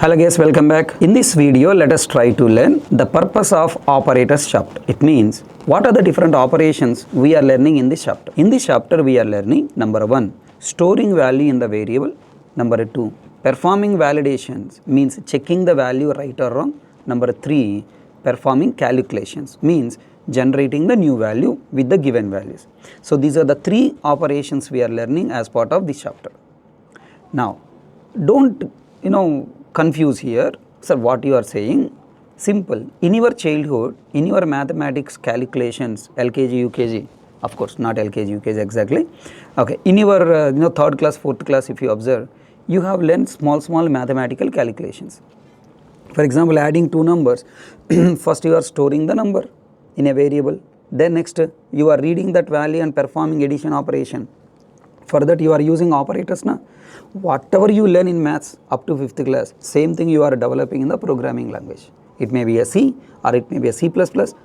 Hello guys, welcome back. In this video, let us try to learn the purpose of operators chapter. It means what are the different operations we are learning in this chapter. In this chapter, we are learning number 1, storing value in the variable. Number 2, performing validations means checking the value right or wrong. Number 3, performing calculations means generating the new value with the given values. So these are the 3 operations we are learning as part of this chapter. Now, don't confuse here. Sir, what you are saying? Simple. In your childhood, in your mathematics calculations, LKG, UKG, of course not LKG, UKG exactly. Okay, in your 3rd class, 4th class, if you observe, you have learned small mathematical calculations. For example, adding 2 numbers. First you are storing the number in a variable. Then next you are reading that value and performing addition operation. For that you are using operators now. Whatever you learn in maths up to 5th class, same thing you are developing in the programming language. It may be a C, or it may be a C++,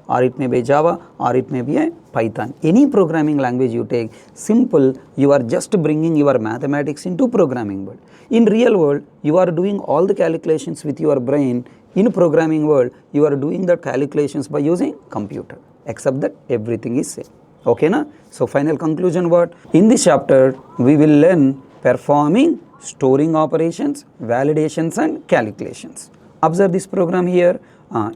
or it may be Java, or it may be a Python. Any programming language you take, simple, you are just bringing your mathematics into programming world. In real world, you are doing all the calculations with your brain. In programming world, you are doing the calculations by using computer, except that everything is same. Okay na? So final conclusion what? In this chapter, we will learn performing, storing operations, validations and calculations. Observe this program here.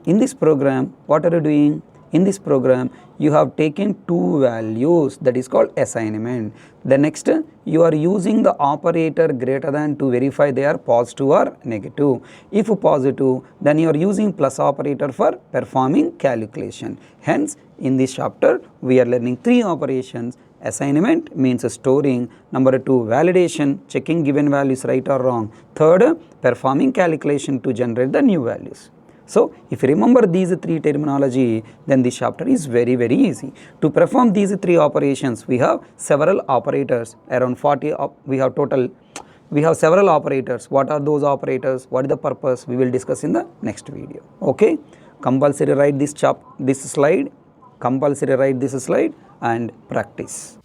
In this program, what are you doing? In this program, you have taken 2 values, that is called assignment. The next, you are using the operator greater than to verify they are positive or negative. If positive, then you are using plus operator for performing calculation. Hence, in this chapter, we are learning 3 operations. Assignment means storing. Number 2, validation, checking given values right or wrong. 3rd, performing calculation to generate the new values. So, if you remember these 3 terminology, then this chapter is very easy. To perform these 3 operations, we have several operators, around 40, we have several operators. What are those operators? What is the purpose? We will discuss in the next video. Okay? Compulsory write this slide. Compulsory write this slide and practice.